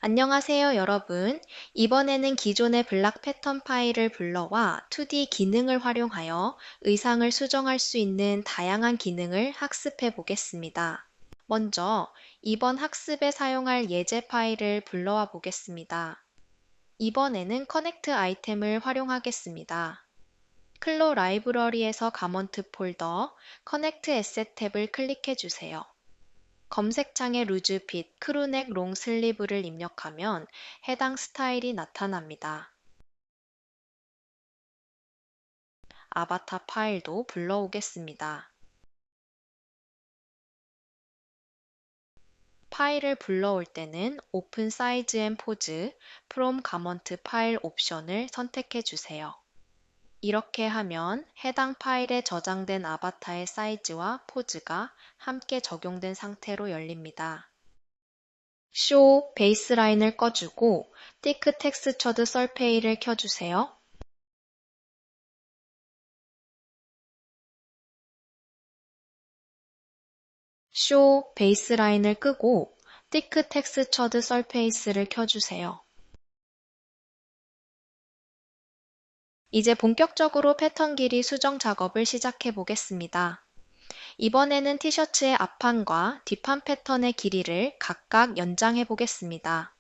안녕하세요, 여러분. 이번에는 기존의 블락 패턴 파일을 불러와 2D 기능을 활용하여 의상을 수정할 수 있는 다양한 기능을 학습해 보겠습니다. 먼저 이번 학습에 사용할 예제 파일을 불러와 보겠습니다. 이번에는 커넥트 아이템을 활용하겠습니다. 클로 라이브러리에서 가먼트 폴더, 커넥트 에셋 탭을 클릭해 주세요. 검색창에 루즈핏, 크루넥 롱 슬리브를 입력하면 해당 스타일이 나타납니다. 아바타 파일도 불러오겠습니다. 파일을 불러올 때는 오픈 사이즈 앤 포즈, from 가먼트 파일 옵션을 선택해 주세요. 이렇게 하면 해당 파일에 저장된 아바타의 사이즈와 포즈가 함께 적용된 상태로 열립니다. 쇼 베이스라인을 꺼주고 티크 텍스처드 설페이를 켜주세요. 쇼 베이스라인을 끄고 티크 텍스처드 설페이스를 켜주세요. 이제 본격적으로 패턴 길이 수정 작업을 시작해 보겠습니다. 이번에는 티셔츠의 앞판과 뒷판 패턴의 길이를 각각 연장해 보겠습니다.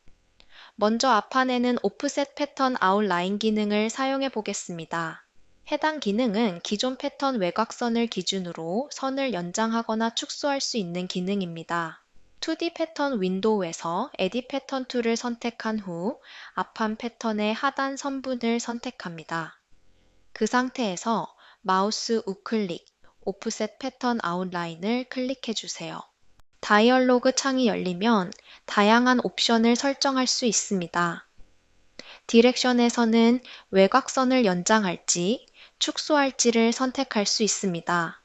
먼저 앞판에는 오프셋 패턴 아웃라인 기능을 사용해 보겠습니다. 해당 기능은 기존 패턴 외곽선을 기준으로 선을 연장하거나 축소할 수 있는 기능입니다. 2D 패턴 윈도우에서 에딧 패턴 툴을 선택한 후 앞판 패턴의 하단 선분을 선택합니다. 그 상태에서 마우스 우클릭, 오프셋 패턴 아웃라인을 클릭해 주세요. 다이얼로그 창이 열리면 다양한 옵션을 설정할 수 있습니다. 디렉션에서는 외곽선을 연장할지, 축소할지를 선택할 수 있습니다.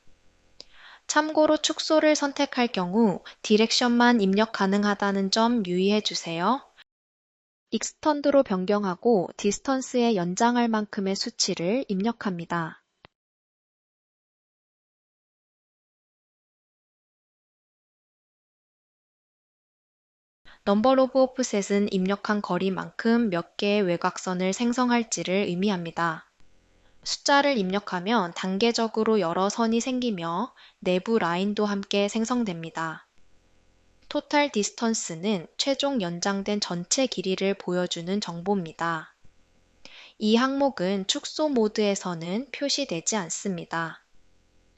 참고로 축소를 선택할 경우 디렉션만 입력 가능하다는 점 유의해 주세요. 익스턴드로 변경하고 디스턴스에 연장할 만큼의 수치를 입력합니다. 넘버 오브 오프셋은 입력한 거리만큼 몇 개의 외곽선을 생성할지를 의미합니다. 숫자를 입력하면 단계적으로 여러 선이 생기며 내부 라인도 함께 생성됩니다. 토탈 디스턴스는 최종 연장된 전체 길이를 보여주는 정보입니다. 이 항목은 축소 모드에서는 표시되지 않습니다.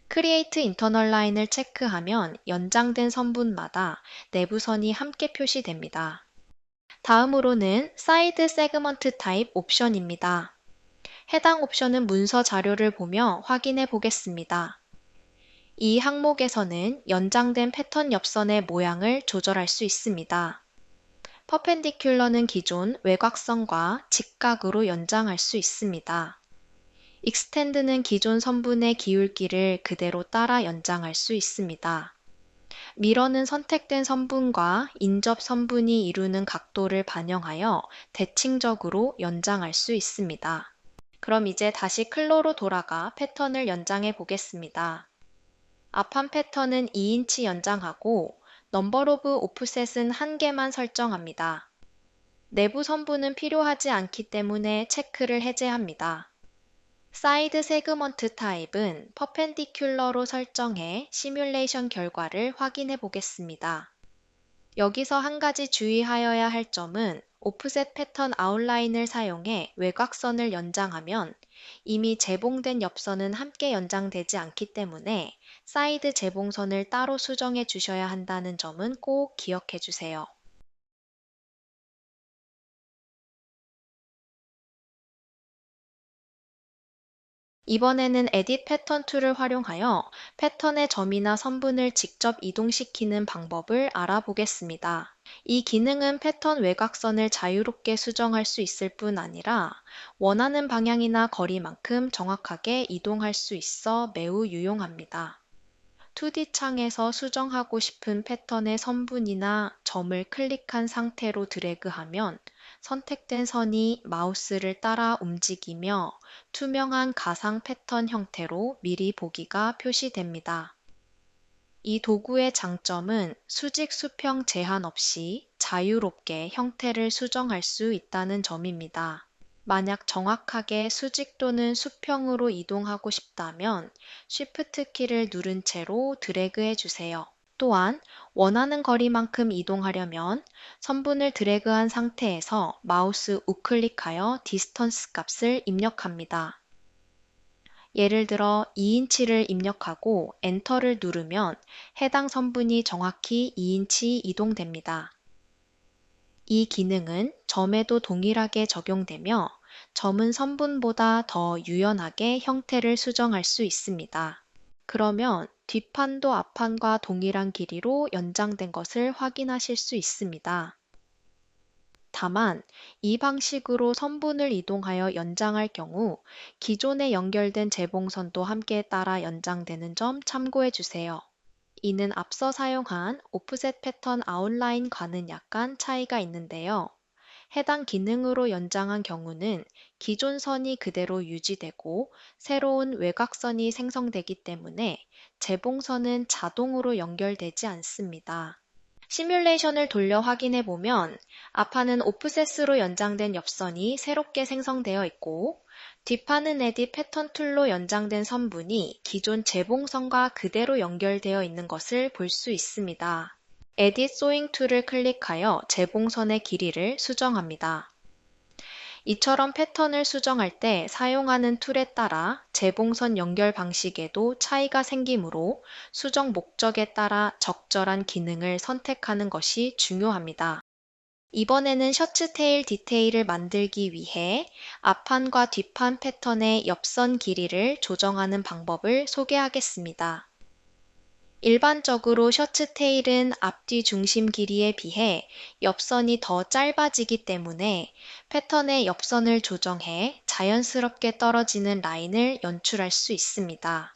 크리에이트 인터널 라인을 체크하면 연장된 선분마다 내부선이 함께 표시됩니다. 다음으로는 사이드 세그먼트 타입 옵션입니다. 해당 옵션은 문서 자료를 보며 확인해 보겠습니다. 이 항목에서는 연장된 패턴 옆선의 모양을 조절할 수 있습니다. 퍼펜디큘러는 기존 외곽선과 직각으로 연장할 수 있습니다. 익스텐드는 기존 선분의 기울기를 그대로 따라 연장할 수 있습니다. 미러는 선택된 선분과 인접 선분이 이루는 각도를 반영하여 대칭적으로 연장할 수 있습니다. 그럼 이제 다시 클로로 돌아가 패턴을 연장해 보겠습니다. 앞판 패턴은 2인치 연장하고 넘버 오브 오프셋은 1개만 설정합니다. 내부 선분은 필요하지 않기 때문에 체크를 해제합니다. 사이드 세그먼트 타입은 퍼펜디큘러로 설정해 시뮬레이션 결과를 확인해 보겠습니다. 여기서 한 가지 주의하여야 할 점은 오프셋 패턴 아웃라인을 사용해 외곽선을 연장하면 이미 재봉된 옆선은 함께 연장되지 않기 때문에 사이드 재봉선을 따로 수정해 주셔야 한다는 점은 꼭 기억해 주세요. 이번에는 에딧 패턴 툴을 활용하여 패턴의 점이나 선분을 직접 이동시키는 방법을 알아보겠습니다. 이 기능은 패턴 외곽선을 자유롭게 수정할 수 있을 뿐 아니라 원하는 방향이나 거리만큼 정확하게 이동할 수 있어 매우 유용합니다. 2D 창에서 수정하고 싶은 패턴의 선분이나 점을 클릭한 상태로 드래그하면 선택된 선이 마우스를 따라 움직이며 투명한 가상 패턴 형태로 미리 보기가 표시됩니다. 이 도구의 장점은 수직 수평 제한 없이 자유롭게 형태를 수정할 수 있다는 점입니다. 만약 정확하게 수직 또는 수평으로 이동하고 싶다면 Shift 키를 누른 채로 드래그해 주세요. 또한 원하는 거리만큼 이동하려면 선분을 드래그한 상태에서 마우스 우클릭하여 디스턴스 값을 입력합니다. 예를 들어 2인치를 입력하고 엔터를 누르면 해당 선분이 정확히 2인치 이동됩니다. 이 기능은 점에도 동일하게 적용되며 점은 선분보다 더 유연하게 형태를 수정할 수 있습니다. 그러면 뒷판도 앞판과 동일한 길이로 연장된 것을 확인하실 수 있습니다. 다만 이 방식으로 선분을 이동하여 연장할 경우 기존에 연결된 재봉선도 함께 따라 연장되는 점 참고해 주세요. 이는 앞서 사용한 오프셋 패턴 아웃라인과는 약간 차이가 있는데요. 해당 기능으로 연장한 경우는 기존 선이 그대로 유지되고 새로운 외곽선이 생성되기 때문에 재봉선은 자동으로 연결되지 않습니다. 시뮬레이션을 돌려 확인해 보면 앞판은 오프셋으로 연장된 옆선이 새롭게 생성되어 있고 뒷판은 에딧 패턴 툴로 연장된 선분이 기존 재봉선과 그대로 연결되어 있는 것을 볼 수 있습니다. 에딧 소잉 툴을 클릭하여 재봉선의 길이를 수정합니다. 이처럼 패턴을 수정할 때 사용하는 툴에 따라 재봉선 연결 방식에도 차이가 생기므로 수정 목적에 따라 적절한 기능을 선택하는 것이 중요합니다. 이번에는 셔츠 테일 디테일을 만들기 위해 앞판과 뒷판 패턴의 옆선 길이를 조정하는 방법을 소개하겠습니다. 일반적으로 셔츠 테일은 앞뒤 중심 길이에 비해 옆선이 더 짧아지기 때문에 패턴의 옆선을 조정해 자연스럽게 떨어지는 라인을 연출할 수 있습니다.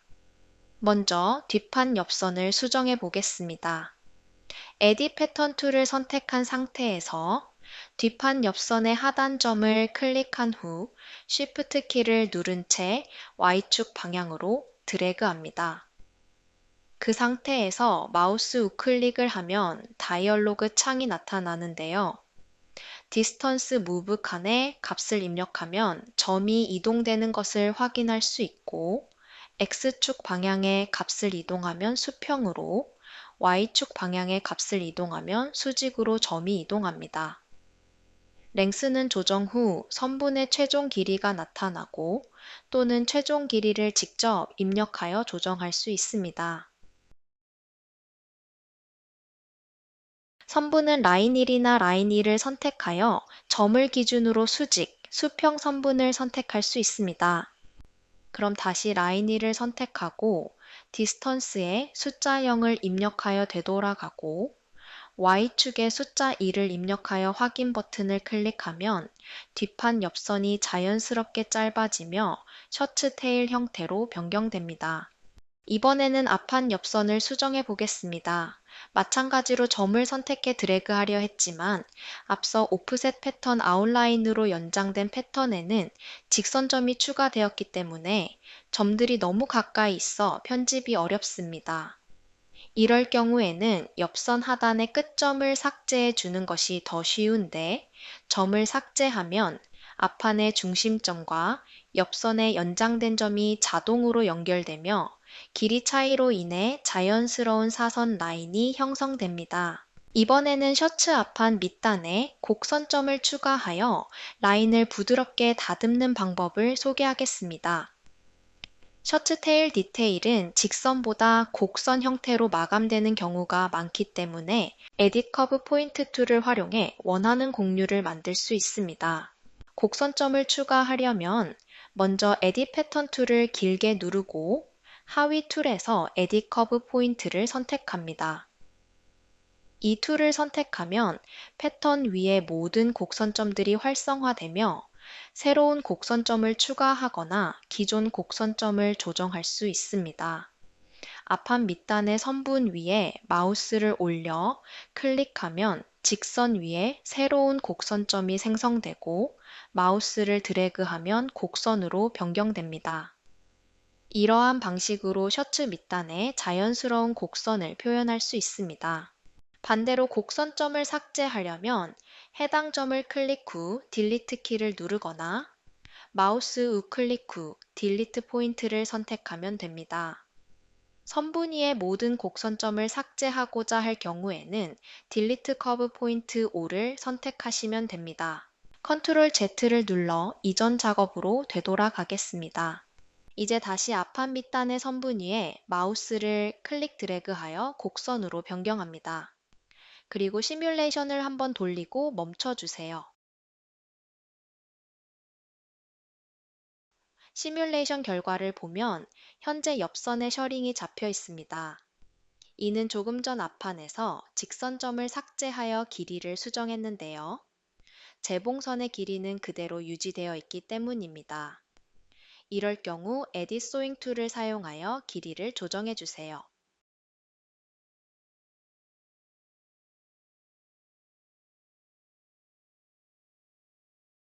먼저 뒷판 옆선을 수정해 보겠습니다. 에딧 패턴 툴을 선택한 상태에서 뒷판 옆선의 하단점을 클릭한 후 Shift 키를 누른 채 Y축 방향으로 드래그합니다. 그 상태에서 마우스 우클릭을 하면 다이얼로그 창이 나타나는데요. 디스턴스 무브 칸에 값을 입력하면 점이 이동되는 것을 확인할 수 있고 X축 방향의 값을 이동하면 수평으로 Y축 방향의 값을 이동하면 수직으로 점이 이동합니다. 랭스는 조정 후 선분의 최종 길이가 나타나고 또는 최종 길이를 직접 입력하여 조정할 수 있습니다. 선분은 라인 1이나 라인 2를 선택하여 점을 기준으로 수직, 수평 선분을 선택할 수 있습니다. 그럼 다시 라인 2를 선택하고 디스턴스에 숫자 0을 입력하여 되돌아가고 Y축에 숫자 2를 입력하여 확인 버튼을 클릭하면 뒷판 옆선이 자연스럽게 짧아지며 셔츠 테일 형태로 변경됩니다. 이번에는 앞판 옆선을 수정해 보겠습니다. 마찬가지로 점을 선택해 드래그하려 했지만 앞서 오프셋 패턴 아웃라인으로 연장된 패턴에는 직선점이 추가되었기 때문에 점들이 너무 가까이 있어 편집이 어렵습니다. 이럴 경우에는 옆선 하단의 끝점을 삭제해 주는 것이 더 쉬운데 점을 삭제하면 앞판의 중심점과 옆선의 연장된 점이 자동으로 연결되며 길이 차이로 인해 자연스러운 사선 라인이 형성됩니다. 이번에는 셔츠 앞판 밑단에 곡선점을 추가하여 라인을 부드럽게 다듬는 방법을 소개하겠습니다. 셔츠 테일 디테일은 직선보다 곡선 형태로 마감되는 경우가 많기 때문에 에딧 커브 포인트 툴을 활용해 원하는 곡률을 만들 수 있습니다. 곡선점을 추가하려면 먼저 에딧 패턴 툴을 길게 누르고 하위 툴에서 에딧 커브 포인트를 선택합니다. 이 툴을 선택하면 패턴 위의 모든 곡선점들이 활성화되며 새로운 곡선점을 추가하거나 기존 곡선점을 조정할 수 있습니다. 앞판 밑단의 선분 위에 마우스를 올려 클릭하면 직선 위에 새로운 곡선점이 생성되고 마우스를 드래그하면 곡선으로 변경됩니다. 이러한 방식으로 셔츠 밑단에 자연스러운 곡선을 표현할 수 있습니다. 반대로 곡선점을 삭제하려면 해당 점을 클릭 후 딜리트 키를 누르거나 마우스 우클릭 후 딜리트 포인트를 선택하면 됩니다. 선분 위의 모든 곡선점을 삭제하고자 할 경우에는 딜리트 커브 포인트 5를 선택하시면 됩니다. 컨트롤 Z를 눌러 이전 작업으로 되돌아가겠습니다. 이제 다시 앞판 밑단의 선분 위에 마우스를 클릭 드래그하여 곡선으로 변경합니다. 그리고 시뮬레이션을 한번 돌리고 멈춰주세요. 시뮬레이션 결과를 보면 현재 옆선에 셔링이 잡혀 있습니다. 이는 조금 전 앞판에서 직선점을 삭제하여 길이를 수정했는데요. 재봉선의 길이는 그대로 유지되어 있기 때문입니다. 이럴 경우 Edit Sewing 툴을 사용하여 길이를 조정해 주세요.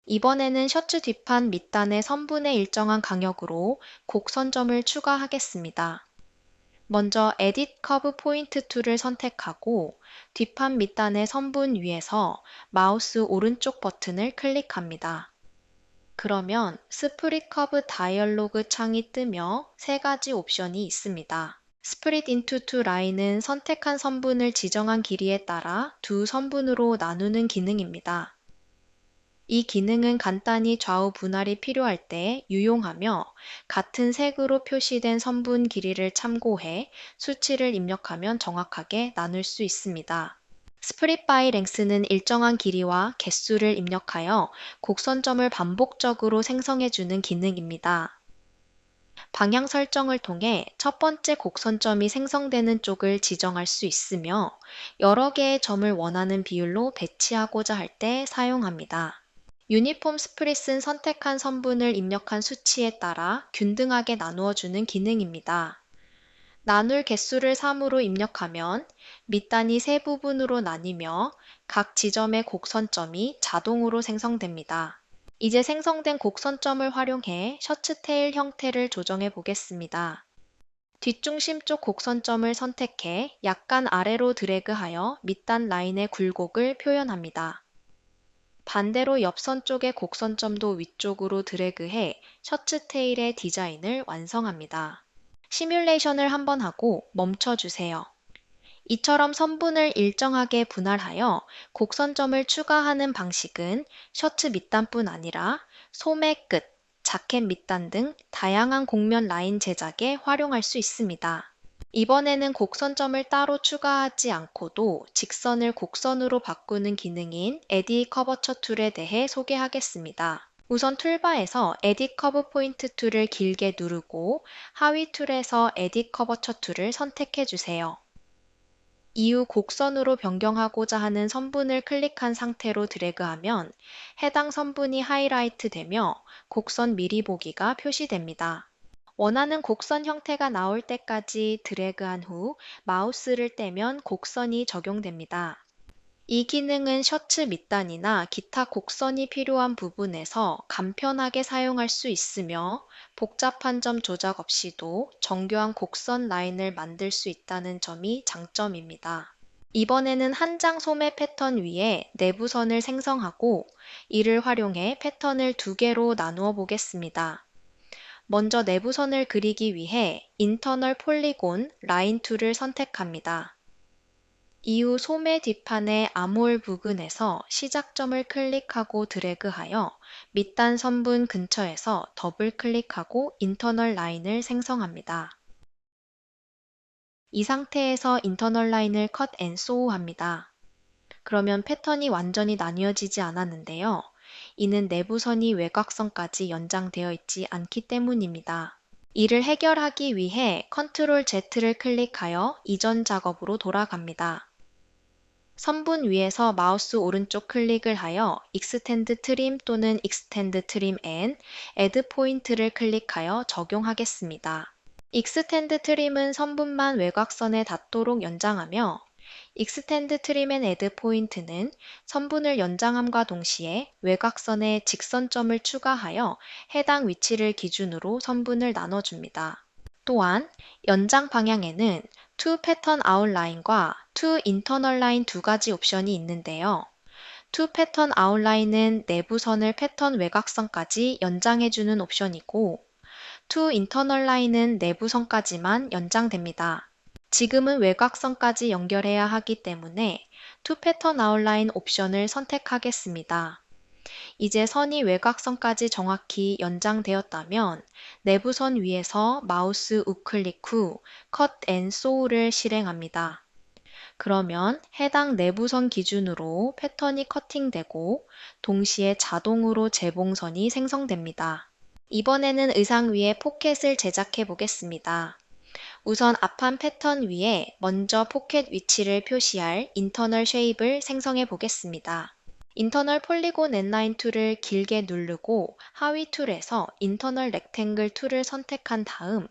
이번에는 셔츠 뒷판 밑단의 선분의 일정한 간격으로 곡선점을 추가하겠습니다. 먼저 Edit Curve Point 툴을 선택하고 뒷판 밑단의 선분 위에서 마우스 오른쪽 버튼을 클릭합니다. 그러면 스프릿 커브 다이얼로그 창이 뜨며 세 가지 옵션이 있습니다. 스프릿 인투 투 라인은 선택한 선분을 지정한 길이에 따라 두 선분으로 나누는 기능입니다. 이 기능은 간단히 좌우 분할이 필요할 때 유용하며 같은 색으로 표시된 선분 길이를 참고해 수치를 입력하면 정확하게 나눌 수 있습니다. 스프릿 바이 랭스는 일정한 길이와 개수를 입력하여 곡선점을 반복적으로 생성해주는 기능입니다. 방향 설정을 통해 첫 번째 곡선점이 생성되는 쪽을 지정할 수 있으며 여러 개의 점을 원하는 비율로 배치하고자 할 때 사용합니다. 유니폼 스프릿은 선택한 선분을 입력한 수치에 따라 균등하게 나누어주는 기능입니다. 나눌 개수를 3으로 입력하면 밑단이 세 부분으로 나뉘며 각 지점의 곡선점이 자동으로 생성됩니다. 이제 생성된 곡선점을 활용해 셔츠 테일 형태를 조정해 보겠습니다. 뒷중심 쪽 곡선점을 선택해 약간 아래로 드래그하여 밑단 라인의 굴곡을 표현합니다. 반대로 옆선 쪽의 곡선점도 위쪽으로 드래그해 셔츠 테일의 디자인을 완성합니다. 시뮬레이션을 한번 하고 멈춰주세요. 이처럼 선분을 일정하게 분할하여 곡선점을 추가하는 방식은 셔츠 밑단뿐 아니라 소매 끝, 자켓 밑단 등 다양한 곡면 라인 제작에 활용할 수 있습니다. 이번에는 곡선점을 따로 추가하지 않고도 직선을 곡선으로 바꾸는 기능인 에딧 커버처 툴에 대해 소개하겠습니다. 우선 툴바에서 에딧 커브 포인트 툴을 길게 누르고 하위 툴에서 에딧 커버처 툴을 선택해 주세요. 이후 곡선으로 변경하고자 하는 선분을 클릭한 상태로 드래그하면 해당 선분이 하이라이트 되며 곡선 미리 보기가 표시됩니다. 원하는 곡선 형태가 나올 때까지 드래그한 후 마우스를 떼면 곡선이 적용됩니다. 이 기능은 셔츠 밑단이나 기타 곡선이 필요한 부분에서 간편하게 사용할 수 있으며 복잡한 점 조작 없이도 정교한 곡선 라인을 만들 수 있다는 점이 장점입니다. 이번에는 한 장 소매 패턴 위에 내부선을 생성하고 이를 활용해 패턴을 두 개로 나누어 보겠습니다. 먼저 내부선을 그리기 위해 인터널 폴리곤 라인 툴을 선택합니다. 이후 소매 뒷판의 암홀 부근에서 시작점을 클릭하고 드래그하여 밑단 선분 근처에서 더블 클릭하고 인터널 라인을 생성합니다. 이 상태에서 인터널 라인을 컷 앤 소우 합니다. 그러면 패턴이 완전히 나뉘어지지 않았는데요. 이는 내부선이 외곽선까지 연장되어 있지 않기 때문입니다. 이를 해결하기 위해 컨트롤 Z를 클릭하여 이전 작업으로 돌아갑니다. 선분 위에서 마우스 오른쪽 클릭을 하여 익스텐드 트림 또는 익스텐드 트림 앤 애드 포인트를 클릭하여 적용하겠습니다. 익스텐드 트림은 선분만 외곽선에 닿도록 연장하며 익스텐드 트림 앤 애드 포인트는 선분을 연장함과 동시에 외곽선에 직선점을 추가하여 해당 위치를 기준으로 선분을 나눠줍니다. 또한 연장 방향에는 To 패턴 아웃라인과 To Internal Line 두 가지 옵션이 있는데요. To Pattern Outline은 내부선을 패턴 외곽선까지 연장해주는 옵션이고 To Internal Line은 내부선까지만 연장됩니다. 지금은 외곽선까지 연결해야 하기 때문에 To Pattern Outline 옵션을 선택하겠습니다. 이제 선이 외곽선까지 정확히 연장되었다면 내부선 위에서 마우스 우클릭 후 Cut and Sew를 실행합니다. 그러면 해당 내부선 기준으로 패턴이 커팅되고 동시에 자동으로 재봉선이 생성됩니다. 이번에는 의상 위에 포켓을 제작해 보겠습니다. 우선 앞판 패턴 위에 먼저 포켓 위치를 표시할 인터널 쉐입을 생성해 보겠습니다. 인터널 폴리곤 엔라인 툴을 길게 누르고 하위 툴에서 인터널 렉탱글 툴을 선택한 다음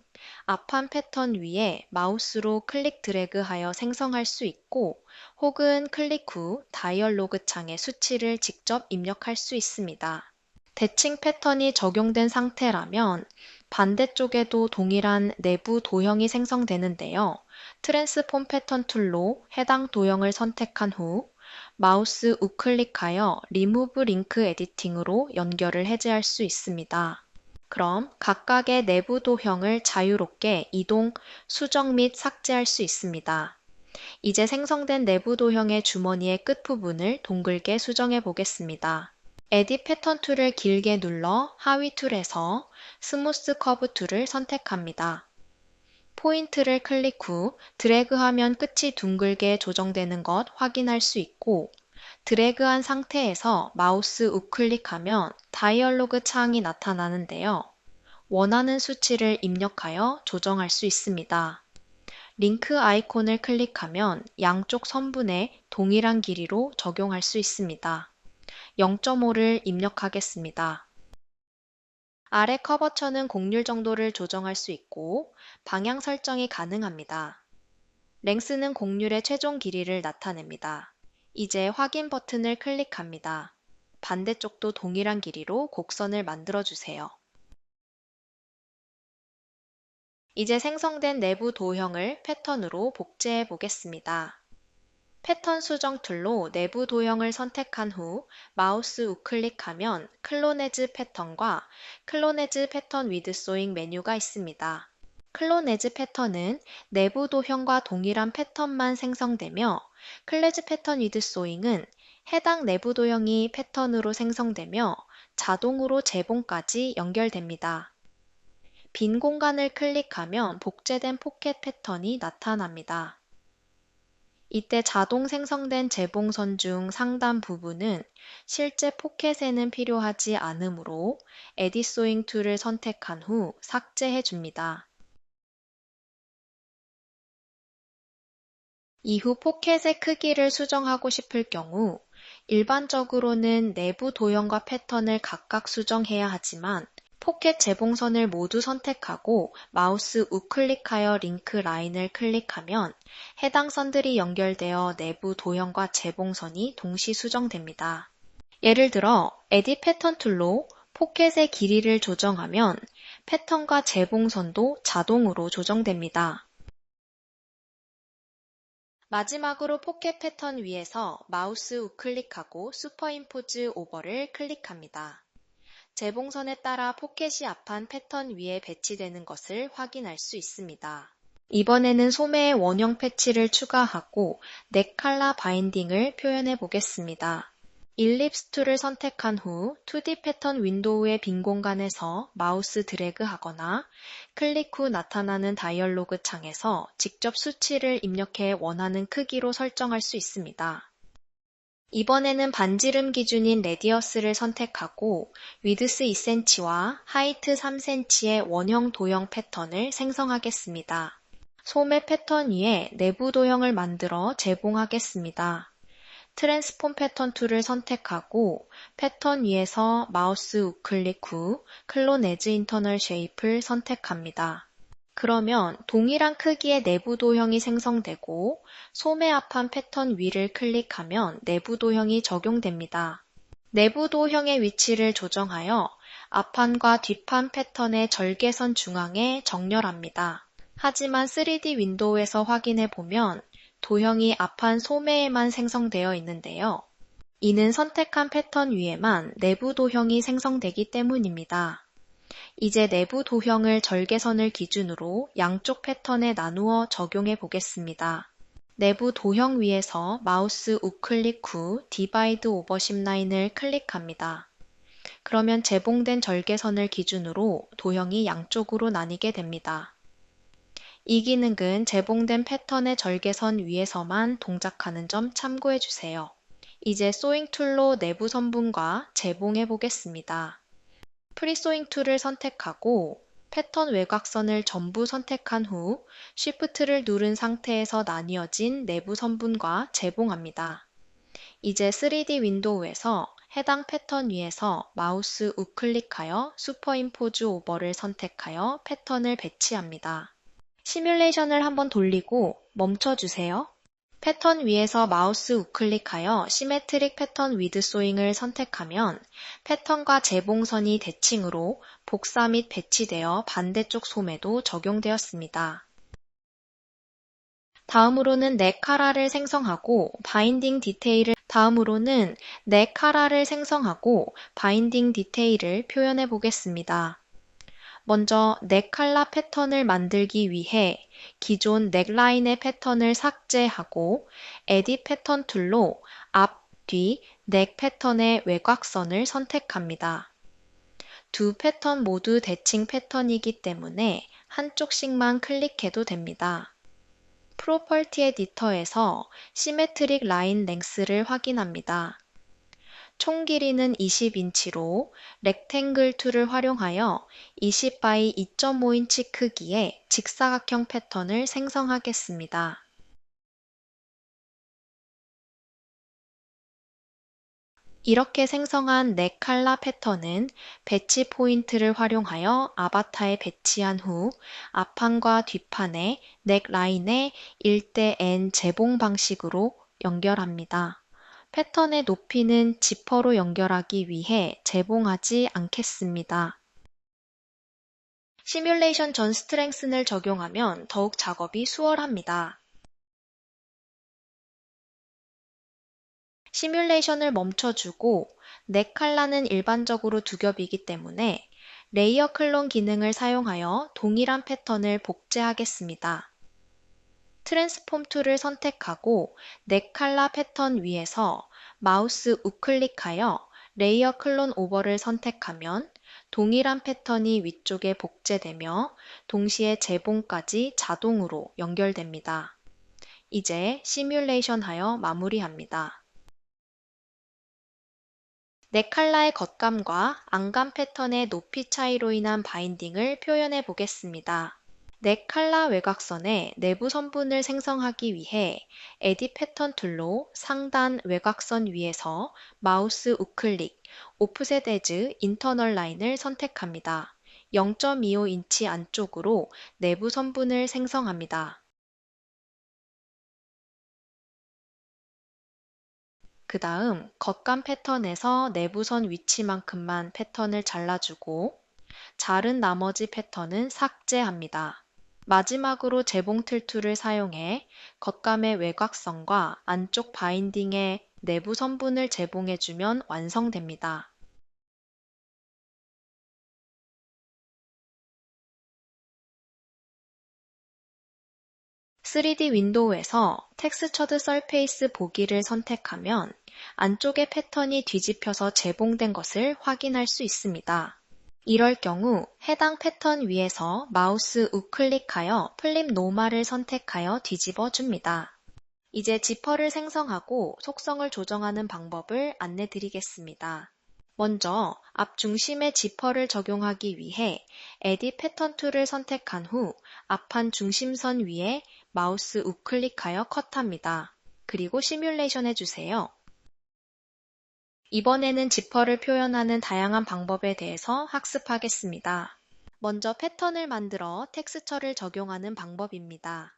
앞판 패턴 위에 마우스로 클릭 드래그하여 생성할 수 있고 혹은 클릭 후 다이얼로그 창에 수치를 직접 입력할 수 있습니다. 대칭 패턴이 적용된 상태라면 반대쪽에도 동일한 내부 도형이 생성되는데요. 트랜스폼 패턴 툴로 해당 도형을 선택한 후 마우스 우클릭하여 리무브 링크 에디팅으로 연결을 해제할 수 있습니다. 그럼 각각의 내부 도형을 자유롭게 이동, 수정 및 삭제할 수 있습니다. 이제 생성된 내부 도형의 주머니의 끝부분을 동글게 수정해 보겠습니다. 에딧 패턴 툴을 길게 눌러 하위 툴에서 스무스 커브 툴을 선택합니다. 포인트를 클릭 후 드래그하면 끝이 둥글게 조정되는 것 확인할 수 있고 드래그한 상태에서 마우스 우클릭하면 다이얼로그 창이 나타나는데요. 원하는 수치를 입력하여 조정할 수 있습니다. 링크 아이콘을 클릭하면 양쪽 선분에 동일한 길이로 적용할 수 있습니다. 0.5를 입력하겠습니다. 아래 커버처는 곡률 정도를 조정할 수 있고 방향 설정이 가능합니다. 랭스는 곡률의 최종 길이를 나타냅니다. 이제 확인 버튼을 클릭합니다. 반대쪽도 동일한 길이로 곡선을 만들어주세요. 이제 생성된 내부 도형을 패턴으로 복제해 보겠습니다. 패턴 수정 툴로 내부 도형을 선택한 후 마우스 우클릭하면 클로네즈 패턴과 클로네즈 패턴 위드 소잉 메뉴가 있습니다. 클로네즈 패턴은 내부 도형과 동일한 패턴만 생성되며 클레즈 패턴 위드 소잉은 해당 내부 도형이 패턴으로 생성되며 자동으로 재봉까지 연결됩니다. 빈 공간을 클릭하면 복제된 포켓 패턴이 나타납니다. 이때 자동 생성된 재봉선 중 상단 부분은 실제 포켓에는 필요하지 않으므로 에딧 소잉 툴을 선택한 후 삭제해 줍니다. 이후 포켓의 크기를 수정하고 싶을 경우 일반적으로는 내부 도형과 패턴을 각각 수정해야 하지만 포켓 재봉선을 모두 선택하고 마우스 우클릭하여 링크 라인을 클릭하면 해당 선들이 연결되어 내부 도형과 재봉선이 동시 수정됩니다. 예를 들어 에딧 패턴 툴로 포켓의 길이를 조정하면 패턴과 재봉선도 자동으로 조정됩니다. 마지막으로 포켓 패턴 위에서 마우스 우클릭하고 슈퍼임포즈 오버를 클릭합니다. 재봉선에 따라 포켓이 앞판 패턴 위에 배치되는 것을 확인할 수 있습니다. 이번에는 소매에 원형 패치를 추가하고 넥 칼라 바인딩을 표현해 보겠습니다. 일립스 툴을 선택한 후 2D 패턴 윈도우의 빈 공간에서 마우스 드래그하거나 클릭 후 나타나는 다이얼로그 창에서 직접 수치를 입력해 원하는 크기로 설정할 수 있습니다. 이번에는 반지름 기준인 레디어스를 선택하고 위드스 2cm와 하이트 3cm의 원형 도형 패턴을 생성하겠습니다. 소매 패턴 위에 내부 도형을 만들어 재봉하겠습니다. 트랜스폼 패턴 툴을 선택하고 패턴 위에서 마우스 우클릭 후 클로네즈 인터널 쉐입을 선택합니다. 그러면 동일한 크기의 내부 도형이 생성되고 소매 앞판 패턴 위를 클릭하면 내부 도형이 적용됩니다. 내부 도형의 위치를 조정하여 앞판과 뒷판 패턴의 절개선 중앙에 정렬합니다. 하지만 3D 윈도우에서 확인해 보면 도형이 앞판 소매에만 생성되어 있는데요. 이는 선택한 패턴 위에만 내부 도형이 생성되기 때문입니다. 이제 내부 도형을 절개선을 기준으로 양쪽 패턴에 나누어 적용해 보겠습니다. 내부 도형 위에서 마우스 우클릭 후 디바이드 오버 10라인을 클릭합니다. 그러면 재봉된 절개선을 기준으로 도형이 양쪽으로 나뉘게 됩니다. 이 기능은 재봉된 패턴의 절개선 위에서만 동작하는 점 참고해 주세요. 이제 소잉 툴로 내부 선분과 재봉해 보겠습니다. 프리소잉 툴을 선택하고 패턴 외곽선을 전부 선택한 후 Shift를 누른 상태에서 나뉘어진 내부 선분과 재봉합니다. 이제 3D 윈도우에서 해당 패턴 위에서 마우스 우클릭하여 슈퍼임포즈 오버를 선택하여 패턴을 배치합니다. 시뮬레이션을 한번 돌리고 멈춰주세요. 패턴 위에서 마우스 우클릭하여 시메트릭 패턴 위드 소잉을 선택하면 패턴과 재봉선이 대칭으로 복사 및 배치되어 반대쪽 소매도 적용되었습니다. 다음으로는 넥 카라를 생성하고 바인딩 디테일을 표현해 보겠습니다. 먼저 넥 칼라 패턴을 만들기 위해 기존 넥라인의 패턴을 삭제하고 에딧 패턴 툴로 앞, 뒤 넥 패턴의 외곽선을 선택합니다. 두 패턴 모두 대칭 패턴이기 때문에 한쪽씩만 클릭해도 됩니다. 프로퍼티 에디터에서 시메트릭 라인 랭스를 확인합니다. 총 길이는 20인치로 렉탱글 툴을 활용하여 20 by 2.5인치 크기의 직사각형 패턴을 생성하겠습니다. 이렇게 생성한 넥 칼라 패턴은 배치 포인트를 활용하여 아바타에 배치한 후 앞판과 뒷판의 넥 라인에 1:n 재봉 방식으로 연결합니다. 패턴의 높이는 지퍼로 연결하기 위해 재봉하지 않겠습니다. 시뮬레이션 전 스트렝스를 적용하면 더욱 작업이 수월합니다. 시뮬레이션을 멈춰주고 넥 칼라는 일반적으로 두 겹이기 때문에 레이어 클론 기능을 사용하여 동일한 패턴을 복제하겠습니다. 트랜스폼 툴을 선택하고 넥 칼라 패턴 위에서 마우스 우클릭하여 레이어 클론 오버를 선택하면 동일한 패턴이 위쪽에 복제되며 동시에 재봉까지 자동으로 연결됩니다. 이제 시뮬레이션 하여 마무리합니다. 넥 칼라의 겉감과 안감 패턴의 높이 차이로 인한 바인딩을 표현해 보겠습니다. 넥 칼라 외곽선의 내부 선분을 생성하기 위해 에딧 패턴 툴로 상단 외곽선 위에서 마우스 우클릭, 오프셋 에즈 인터널 라인을 선택합니다. 0.25인치 안쪽으로 내부 선분을 생성합니다. 그 다음 겉감 패턴에서 내부선 위치만큼만 패턴을 잘라주고 자른 나머지 패턴은 삭제합니다. 마지막으로 재봉 툴을 사용해 겉감의 외곽선과 안쪽 바인딩의 내부 선분을 재봉해주면 완성됩니다. (3D) 윈도우에서 텍스처드 서페이스 보기를 선택하면 안쪽의 패턴이 뒤집혀서 재봉된 것을 확인할 수 있습니다. 이럴 경우 해당 패턴 위에서 마우스 우클릭하여 플립 노멀을 선택하여 뒤집어 줍니다. 이제 지퍼를 생성하고 속성을 조정하는 방법을 안내 드리겠습니다. 먼저 앞 중심에 지퍼를 적용하기 위해 에딧 패턴 툴을 선택한 후 앞판 중심선 위에 마우스 우클릭하여 컷합니다. 그리고 시뮬레이션 해주세요. 이번에는 지퍼를 표현하는 다양한 방법에 대해서 학습하겠습니다. 먼저 패턴을 만들어 텍스처를 적용하는 방법입니다.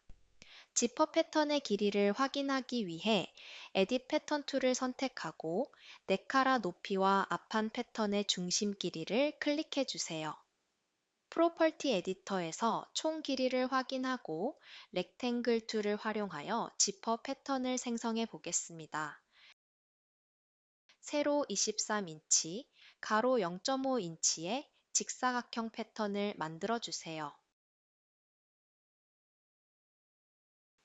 지퍼 패턴의 길이를 확인하기 위해 에딧 패턴 툴을 선택하고 넥 칼라 높이와 앞판 패턴의 중심 길이를 클릭해 주세요. 프로퍼티 에디터에서 총 길이를 확인하고 렉탱글 툴을 활용하여 지퍼 패턴을 생성해 보겠습니다. 세로 23인치, 가로 0.5인치의 직사각형 패턴을 만들어 주세요.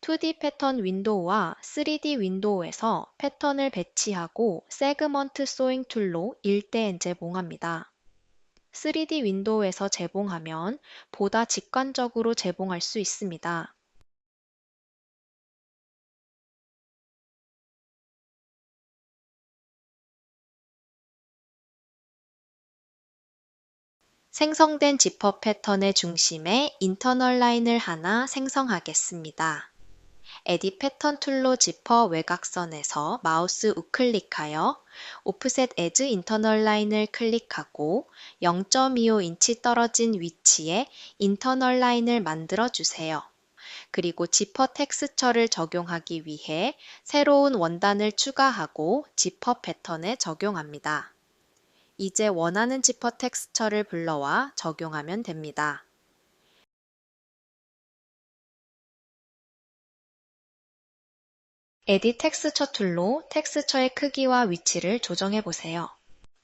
2D 패턴 윈도우와 3D 윈도우에서 패턴을 배치하고 세그먼트 소잉 툴로 일대엔 재봉합니다. 3D 윈도우에서 재봉하면 보다 직관적으로 재봉할 수 있습니다. 생성된 지퍼 패턴의 중심에 인터널 라인을 하나 생성하겠습니다. 에디 패턴 툴로 지퍼 외곽선에서 마우스 우클릭하여 오프셋 에즈 인터널 라인을 클릭하고 0.25인치 떨어진 위치에 인터널 라인을 만들어 주세요. 그리고 지퍼 텍스처를 적용하기 위해 새로운 원단을 추가하고 지퍼 패턴에 적용합니다. 이제 원하는 지퍼 텍스처를 불러와 적용하면 됩니다. 에디 텍스처 툴로 텍스처의 크기와 위치를 조정해 보세요.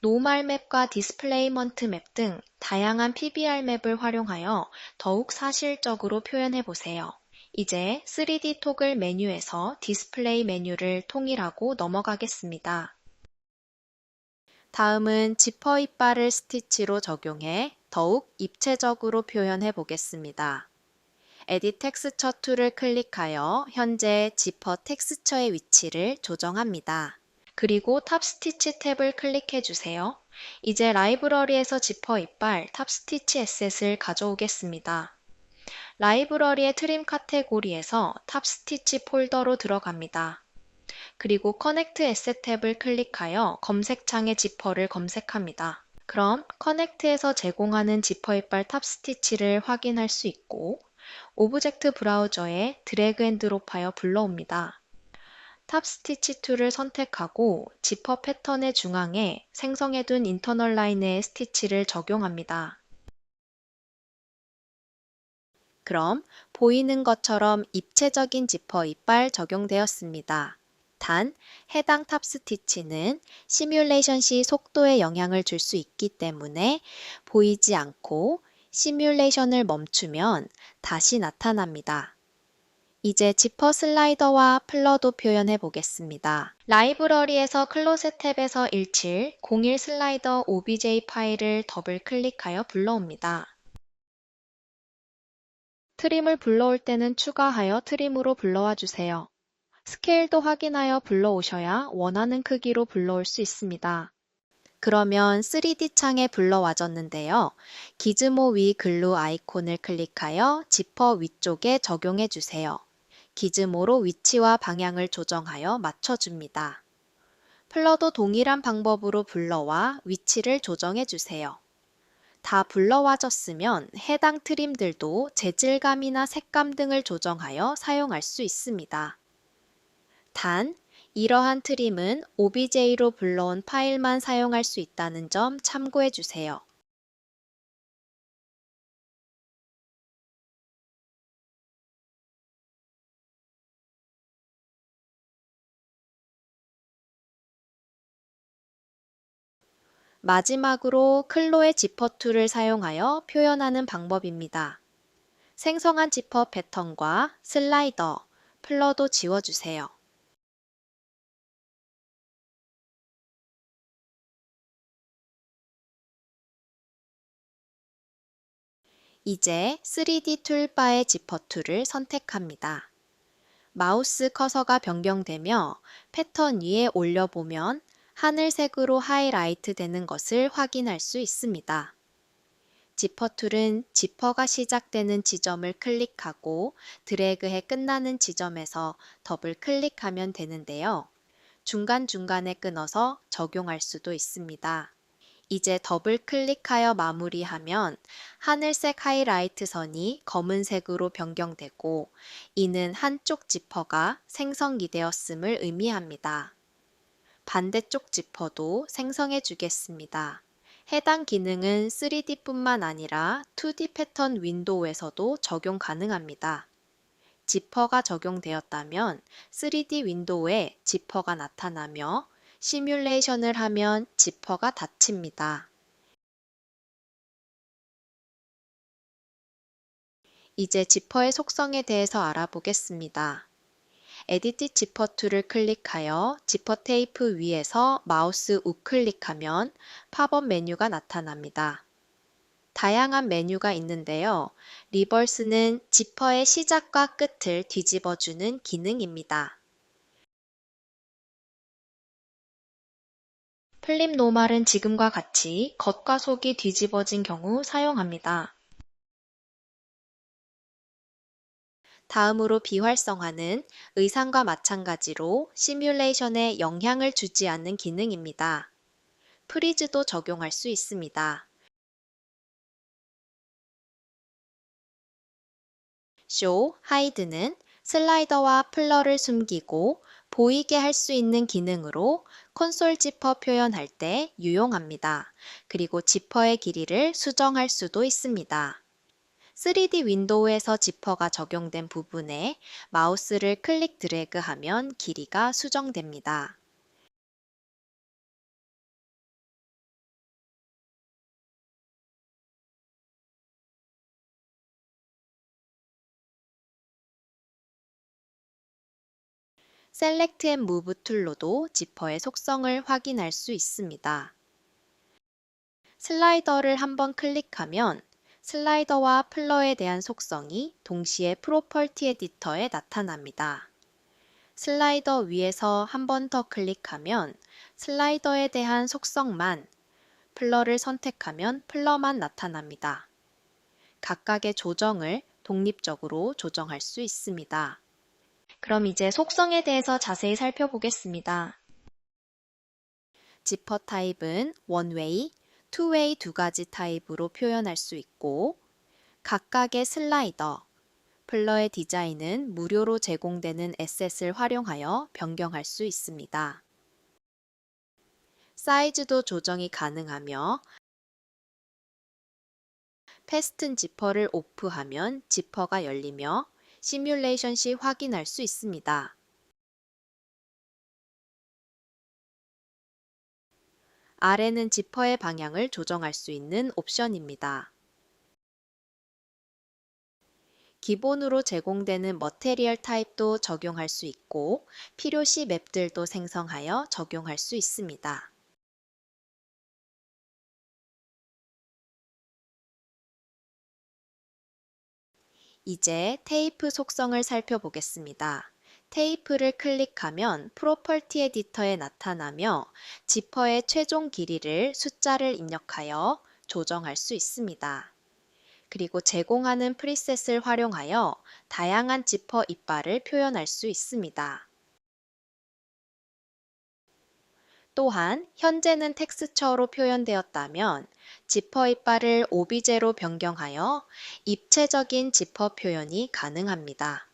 노멀 맵과 디스플레이먼트 맵 등 다양한 PBR 맵을 활용하여 더욱 사실적으로 표현해 보세요. 이제 3D 토글 메뉴에서 디스플레이 메뉴를 통일하고 넘어가겠습니다. 다음은 지퍼 이빨을 스티치로 적용해 더욱 입체적으로 표현해 보겠습니다. 에딧 텍스처 툴을 클릭하여 현재 지퍼 텍스처의 위치를 조정합니다. 그리고 탑 스티치 탭을 클릭해 주세요. 이제 라이브러리에서 지퍼 이빨 탑 스티치 에셋을 가져오겠습니다. 라이브러리의 트림 카테고리에서 탑 스티치 폴더로 들어갑니다. 그리고 커넥트 에셋 탭을 클릭하여 검색창에 지퍼를 검색합니다. 그럼 커넥트에서 제공하는 지퍼 이빨 탑 스티치를 확인할 수 있고 오브젝트 브라우저에 드래그 앤 드롭하여 불러옵니다. 탑 스티치 툴을 선택하고 지퍼 패턴의 중앙에 생성해둔 인터널 라인의 스티치를 적용합니다. 그럼 보이는 것처럼 입체적인 지퍼 이빨 적용되었습니다. 단, 해당 탑 스티치는 시뮬레이션 시 속도에 영향을 줄 수 있기 때문에 보이지 않고 시뮬레이션을 멈추면 다시 나타납니다. 이제 지퍼 슬라이더와 플러도 표현해 보겠습니다. 라이브러리에서 클로셋 탭에서 1701 슬라이더 OBJ 파일을 더블 클릭하여 불러옵니다. 트림을 불러올 때는 추가하여 트림으로 불러와 주세요. 스케일도 확인하여 불러오셔야 원하는 크기로 불러올 수 있습니다. 그러면 3D 창에 불러와졌는데요. 기즈모 위 글루 아이콘을 클릭하여 지퍼 위쪽에 적용해 주세요. 기즈모로 위치와 방향을 조정하여 맞춰줍니다. 플러도 동일한 방법으로 불러와 위치를 조정해 주세요. 다 불러와졌으면 해당 트림들도 재질감이나 색감 등을 조정하여 사용할 수 있습니다. 단, 이러한 트림은 OBJ로 불러온 파일만 사용할 수 있다는 점 참고해 주세요. 마지막으로 클로의 지퍼 툴을 사용하여 표현하는 방법입니다. 생성한 지퍼 패턴과 슬라이더, 플러도 지워주세요. 이제 3D 툴바의 지퍼 툴을 선택합니다. 마우스 커서가 변경되며 패턴 위에 올려보면 하늘색으로 하이라이트 되는 것을 확인할 수 있습니다. 지퍼 툴은 지퍼가 시작되는 지점을 클릭하고 드래그해 끝나는 지점에서 더블 클릭하면 되는데요. 중간중간에 끊어서 적용할 수도 있습니다. 이제 더블 클릭하여 마무리하면 하늘색 하이라이트 선이 검은색으로 변경되고 이는 한쪽 지퍼가 생성이 되었음을 의미합니다. 반대쪽 지퍼도 생성해 주겠습니다. 해당 기능은 3D뿐만 아니라 2D 패턴 윈도우에서도 적용 가능합니다. 지퍼가 적용되었다면 3D 윈도우에 지퍼가 나타나며 시뮬레이션을 하면 지퍼가 닫힙니다. 이제 지퍼의 속성에 대해서 알아보겠습니다. 에디트 지퍼 툴을 클릭하여 지퍼 테이프 위에서 마우스 우클릭하면 팝업 메뉴가 나타납니다. 다양한 메뉴가 있는데요. 리버스는 지퍼의 시작과 끝을 뒤집어주는 기능입니다. 플립 노멀은 지금과 같이 겉과 속이 뒤집어진 경우 사용합니다. 다음으로 비활성화는 의상과 마찬가지로 시뮬레이션에 영향을 주지 않는 기능입니다. 프리즈도 적용할 수 있습니다. 쇼, 하이드는 슬라이더와 플러를 숨기고 보이게 할 수 있는 기능으로 콘솔 지퍼 표현할 때 유용합니다. 그리고 지퍼의 길이를 수정할 수도 있습니다. 3D 윈도우에서 지퍼가 적용된 부분에 마우스를 클릭 드래그 하면 길이가 수정됩니다. 셀렉트 앤 무브 툴로도 지퍼의 속성을 확인할 수 있습니다. 슬라이더를 한번 클릭하면 슬라이더와 플러에 대한 속성이 동시에 프로퍼티 에디터에 나타납니다. 슬라이더 위에서 한 번 더 클릭하면 슬라이더에 대한 속성만, 플러를 선택하면 플러만 나타납니다. 각각의 조정을 독립적으로 조정할 수 있습니다. 그럼 이제 속성에 대해서 자세히 살펴보겠습니다. 지퍼 타입은 원웨이, 투웨이 두 가지 타입으로 표현할 수 있고 각각의 슬라이더, 플러의 디자인은 무료로 제공되는 에셋을 활용하여 변경할 수 있습니다. 사이즈도 조정이 가능하며 패스튼 지퍼를 오프하면 지퍼가 열리며 시뮬레이션 시 확인할 수 있습니다. 아래는 지퍼의 방향을 조정할 수 있는 옵션입니다. 기본으로 제공되는 머테리얼 타입도 적용할 수 있고 필요시 맵들도 생성하여 적용할 수 있습니다. 이제 테이프 속성을 살펴보겠습니다. 테이프를 클릭하면 프로퍼티 에디터에 나타나며 지퍼의 최종 길이를 숫자를 입력하여 조정할 수 있습니다. 그리고 제공하는 프리셋을 활용하여 다양한 지퍼 이빨을 표현할 수 있습니다. 또한 현재는 텍스처로 표현되었다면 지퍼 이빨을 오비제로 변경하여 입체적인 지퍼 표현이 가능합니다.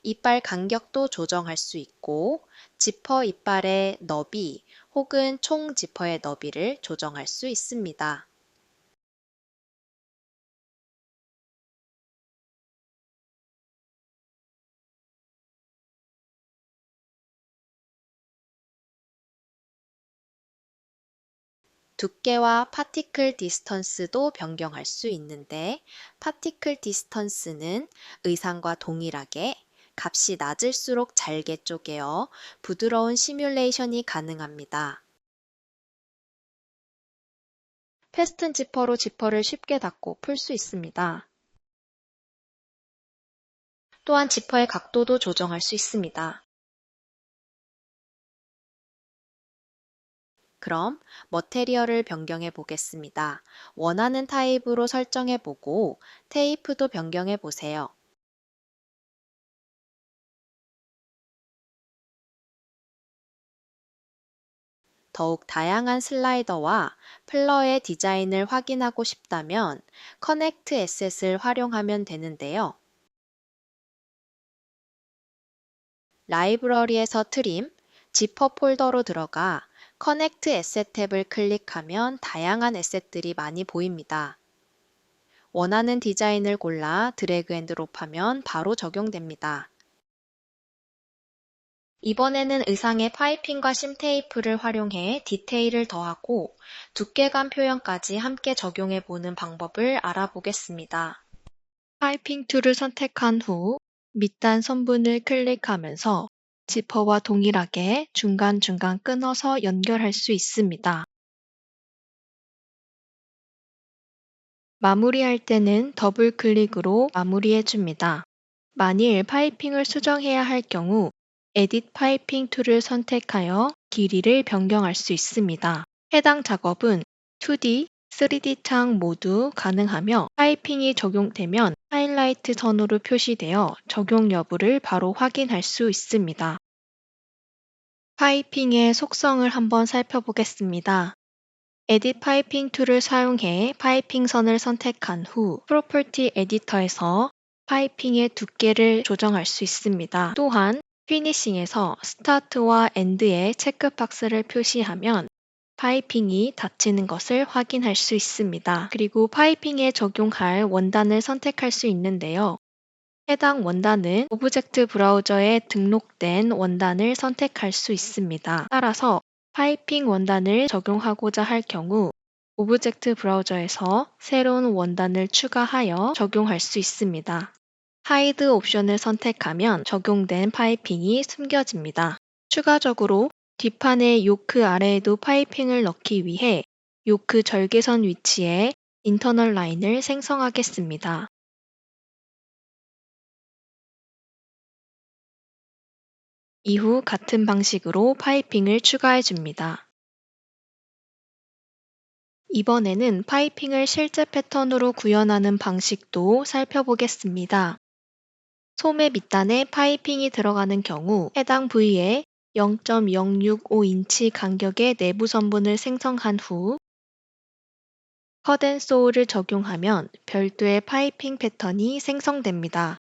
이빨 간격도 조정할 수 있고 지퍼 이빨의 너비 혹은 총 지퍼의 너비를 조정할 수 있습니다. 두께와 파티클 디스턴스도 변경할 수 있는데 파티클 디스턴스는 의상과 동일하게 값이 낮을수록 잘게 쪼개어 부드러운 시뮬레이션이 가능합니다. 패스튼 지퍼로 지퍼를 쉽게 닫고 풀 수 있습니다. 또한 지퍼의 각도도 조정할 수 있습니다. 그럼 머테리얼을 변경해 보겠습니다. 원하는 타입으로 설정해 보고 테이프도 변경해 보세요. 더욱 다양한 슬라이더와 플러의 디자인을 확인하고 싶다면 커넥트 에셋을 활용하면 되는데요. 라이브러리에서 트림, 지퍼 폴더로 들어가 커넥트 에셋 탭을 클릭하면 다양한 에셋들이 많이 보입니다. 원하는 디자인을 골라 드래그 앤 드롭하면 바로 적용됩니다. 이번에는 의상에 파이핑과 심 테이프를 활용해 디테일을 더하고 두께감 표현까지 함께 적용해보는 방법을 알아보겠습니다. 파이핑 툴을 선택한 후 밑단 선분을 클릭하면서 지퍼와 동일하게 중간중간 끊어서 연결할 수 있습니다. 마무리할 때는 더블 클릭으로 마무리해줍니다. 만일 파이핑을 수정해야 할 경우 에딧 파이핑 툴을 선택하여 길이를 변경할 수 있습니다. 해당 작업은 2D, 3D 창 모두 가능하며 파이핑이 적용되면 하이라이트 선으로 표시되어 적용 여부를 바로 확인할 수 있습니다. 파이핑의 속성을 한번 살펴보겠습니다. 에딧 파이핑 툴을 사용해 파이핑 선을 선택한 후 프로퍼티 에디터에서 파이핑의 두께를 조정할 수 있습니다. 또한 피니싱에서 스타트와 엔드에 체크박스를 표시하면 파이핑이 닫히는 것을 확인할 수 있습니다. 그리고 파이핑에 적용할 원단을 선택할 수 있는데요. 해당 원단은 오브젝트 브라우저에 등록된 원단을 선택할 수 있습니다. 따라서 파이핑 원단을 적용하고자 할 경우 오브젝트 브라우저에서 새로운 원단을 추가하여 적용할 수 있습니다. 하이드 옵션을 선택하면 적용된 파이핑이 숨겨집니다. 추가적으로 뒷판의 요크 아래에도 파이핑을 넣기 위해 요크 절개선 위치에 인터널 라인을 생성하겠습니다. 이후 같은 방식으로 파이핑을 추가해 줍니다. 이번에는 파이핑을 실제 패턴으로 구현하는 방식도 살펴보겠습니다. 소매 밑단에 파이핑이 들어가는 경우 해당 부위에 0.065인치 간격의 내부 선분을 생성한 후 컷앤소울을 적용하면 별도의 파이핑 패턴이 생성됩니다.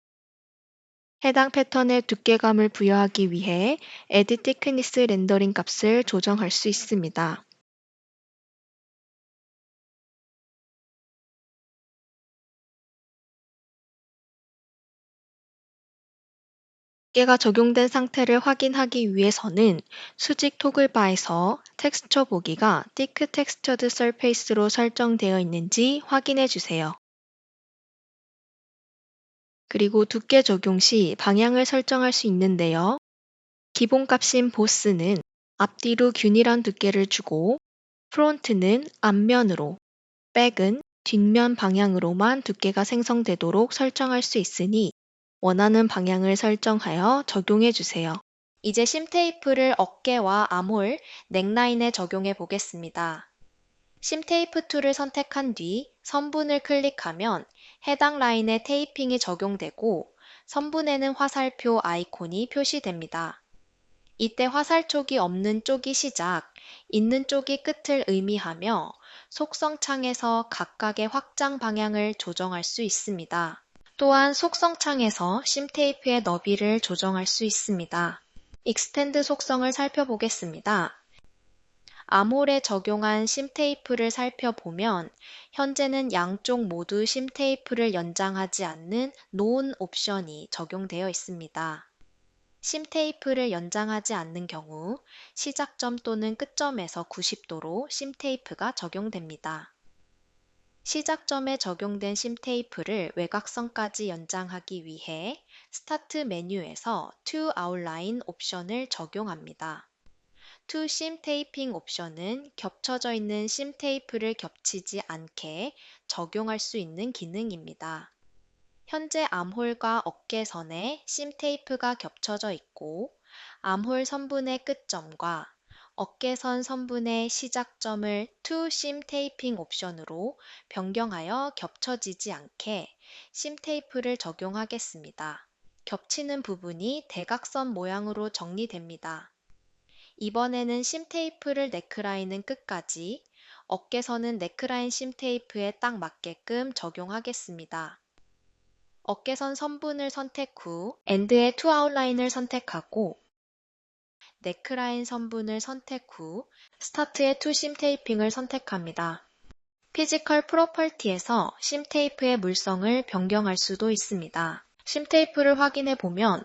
해당 패턴의 두께감을 부여하기 위해 Add Thickness 렌더링 값을 조정할 수 있습니다. 두께가 적용된 상태를 확인하기 위해서는 수직 토글바에서 텍스처 보기가 Thick Textured Surface로 설정되어 있는지 확인해 주세요. 그리고 두께 적용 시 방향을 설정할 수 있는데요. 기본값인 보스는 앞뒤로 균일한 두께를 주고 프론트는 앞면으로, 백은 뒷면 방향으로만 두께가 생성되도록 설정할 수 있으니 원하는 방향을 설정하여 적용해 주세요. 이제 심 테이프를 어깨와 암홀, 넥라인에 적용해 보겠습니다. 심 테이프 툴을 선택한 뒤 선분을 클릭하면 해당 라인에 테이핑이 적용되고 선분에는 화살표 아이콘이 표시됩니다. 이때 화살촉이 없는 쪽이 시작, 있는 쪽이 끝을 의미하며 속성 창에서 각각의 확장 방향을 조정할 수 있습니다. 또한 속성 창에서 심 테이프의 너비를 조정할 수 있습니다. 익스텐드 속성을 살펴보겠습니다. 암홀에 적용한 심 테이프를 살펴보면 현재는 양쪽 모두 심 테이프를 연장하지 않는 논 옵션이 적용되어 있습니다. 심 테이프를 연장하지 않는 경우 시작점 또는 끝점에서 90도로 심 테이프가 적용됩니다. 시작점에 적용된 심 테이프를 외곽선까지 연장하기 위해 스타트 메뉴에서 To Outline 옵션을 적용합니다. To Sim Taping 옵션은 겹쳐져 있는 심 테이프를 겹치지 않게 적용할 수 있는 기능입니다. 현재 암홀과 어깨선에 심 테이프가 겹쳐져 있고 암홀 선분의 끝점과 어깨선 선분의 시작점을 To Sim Taping 옵션으로 변경하여 겹쳐지지 않게 심 테이프를 적용하겠습니다. 겹치는 부분이 대각선 모양으로 정리됩니다. 이번에는 심 테이프를 네크라인은 끝까지, 어깨선은 네크라인 심 테이프에 딱 맞게끔 적용하겠습니다. 어깨선 선분을 선택 후 엔드의 투 아웃라인을 선택하고 네크라인 선분을 선택 후 스타트의 투심 테이핑을 선택합니다. 피지컬 프로퍼티에서 심 테이프의 물성을 변경할 수도 있습니다. 심 테이프를 확인해 보면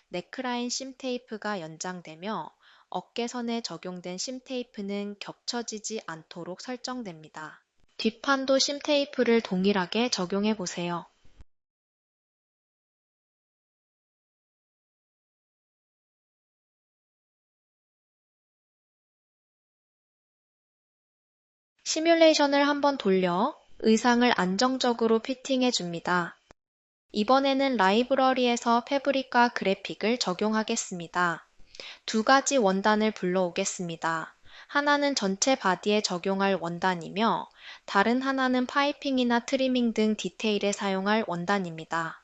네크라인 심 테이프가 연장되며 어깨선에 적용된 심 테이프는 겹쳐지지 않도록 설정됩니다. 뒷판도 심 테이프를 동일하게 적용해 보세요. 시뮬레이션을 한번 돌려 의상을 안정적으로 피팅해 줍니다. 이번에는 라이브러리에서 패브릭과 그래픽을 적용하겠습니다. 두 가지 원단을 불러오겠습니다. 하나는 전체 바디에 적용할 원단이며 다른 하나는 파이핑이나 트리밍 등 디테일에 사용할 원단입니다.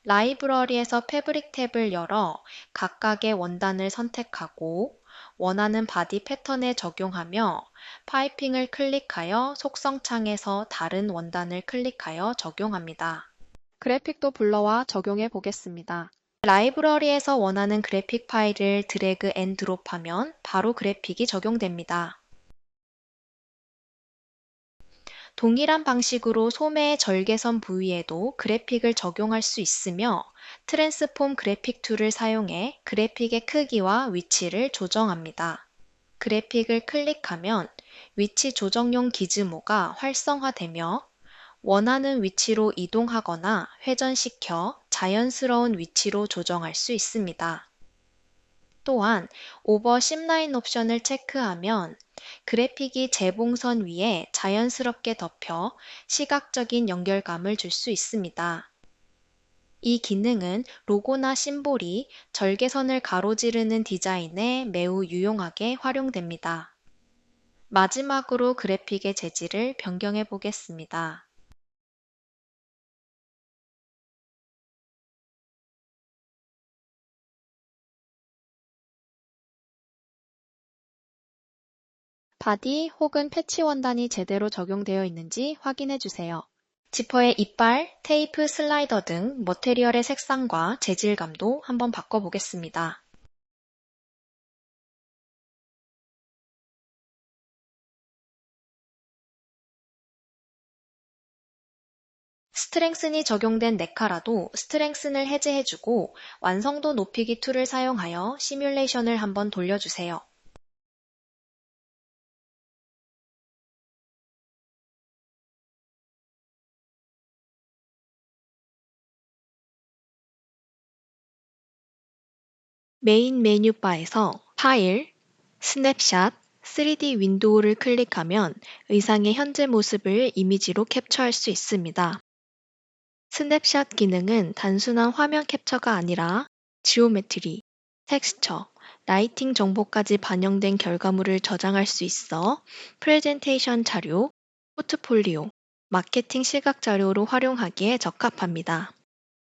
라이브러리에서 패브릭 탭을 열어 각각의 원단을 선택하고 원하는 바디 패턴에 적용하며 파이핑을 클릭하여 속성 창에서 다른 원단을 클릭하여 적용합니다. 그래픽도 불러와 적용해 보겠습니다. 라이브러리에서 원하는 그래픽 파일을 드래그 앤 드롭하면 바로 그래픽이 적용됩니다. 동일한 방식으로 소매의 절개선 부위에도 그래픽을 적용할 수 있으며 트랜스폼 그래픽 툴을 사용해 그래픽의 크기와 위치를 조정합니다. 그래픽을 클릭하면 위치 조정용 기즈모가 활성화되며 원하는 위치로 이동하거나 회전시켜 자연스러운 위치로 조정할 수 있습니다. 또한 오버 심라인 옵션을 체크하면 그래픽이 재봉선 위에 자연스럽게 덮여 시각적인 연결감을 줄 수 있습니다. 이 기능은 로고나 심볼이 절개선을 가로지르는 디자인에 매우 유용하게 활용됩니다. 마지막으로 그래픽의 재질을 변경해 보겠습니다. 바디 혹은 패치 원단이 제대로 적용되어 있는지 확인해 주세요. 지퍼의 이빨, 테이프, 슬라이더 등 머테리얼의 색상과 재질감도 한번 바꿔보겠습니다. 스트렝슨이 적용된 네카라도 스트렝슨을 해제해주고 완성도 높이기 툴을 사용하여 시뮬레이션을 한번 돌려주세요. 메인 메뉴 바에서 파일, 스냅샷, 3D 윈도우를 클릭하면 의상의 현재 모습을 이미지로 캡처할 수 있습니다. 스냅샷 기능은 단순한 화면 캡처가 아니라 지오메트리, 텍스처, 라이팅 정보까지 반영된 결과물을 저장할 수 있어 프레젠테이션 자료, 포트폴리오, 마케팅 시각 자료로 활용하기에 적합합니다.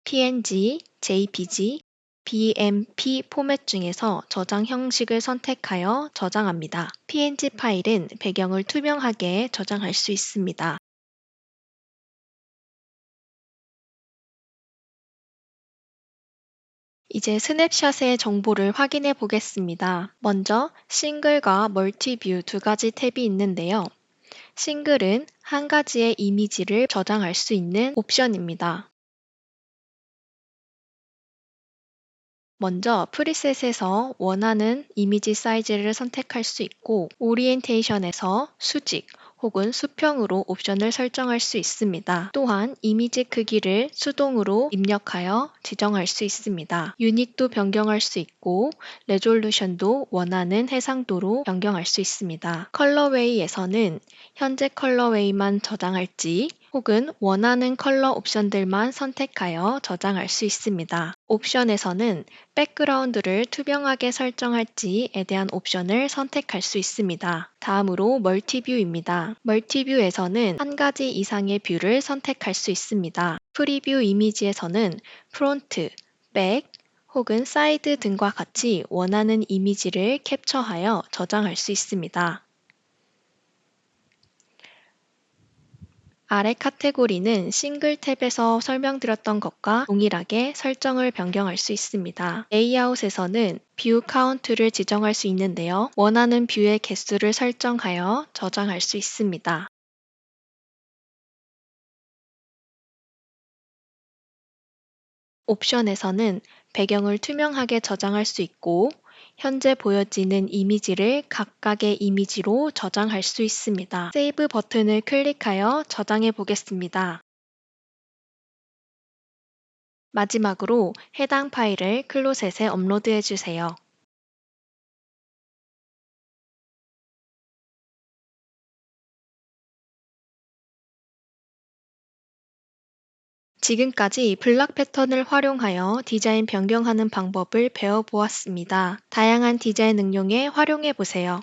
PNG, JPG, BMP 포맷 중에서 저장 형식을 선택하여 저장합니다. PNG 파일은 배경을 투명하게 저장할 수 있습니다. 이제 스냅샷의 정보를 확인해 보겠습니다. 먼저 싱글과 멀티뷰 두 가지 탭이 있는데요. 싱글은 한 가지의 이미지를 저장할 수 있는 옵션입니다. 먼저 프리셋에서 원하는 이미지 사이즈를 선택할 수 있고 오리엔테이션에서 수직 혹은 수평으로 옵션을 설정할 수 있습니다. 또한 이미지 크기를 수동으로 입력하여 지정할 수 있습니다. 유닛도 변경할 수 있고 레졸루션도 원하는 해상도로 변경할 수 있습니다. 컬러웨이에서는 현재 컬러웨이만 저장할지 혹은 원하는 컬러 옵션들만 선택하여 저장할 수 있습니다. 옵션에서는 백그라운드를 투명하게 설정할지에 대한 옵션을 선택할 수 있습니다. 다음으로 멀티뷰입니다. 멀티뷰에서는 한 가지 이상의 뷰를 선택할 수 있습니다. 프리뷰 이미지에서는 프론트, 백, 혹은 사이드 등과 같이 원하는 이미지를 캡처하여 저장할 수 있습니다. 아래 카테고리는 싱글 탭에서 설명드렸던 것과 동일하게 설정을 변경할 수 있습니다. 레이아웃에서는 뷰 카운트를 지정할 수 있는데요. 원하는 뷰의 개수를 설정하여 저장할 수 있습니다. 옵션에서는 배경을 투명하게 저장할 수 있고 현재 보여지는 이미지를 각각의 이미지로 저장할 수 있습니다. 세이브 버튼을 클릭하여 저장해 보겠습니다. 마지막으로 해당 파일을 클로셋에 업로드해 주세요. 지금까지 블락 패턴을 활용하여 디자인 변경하는 방법을 배워보았습니다. 다양한 디자인 응용에 활용해 보세요.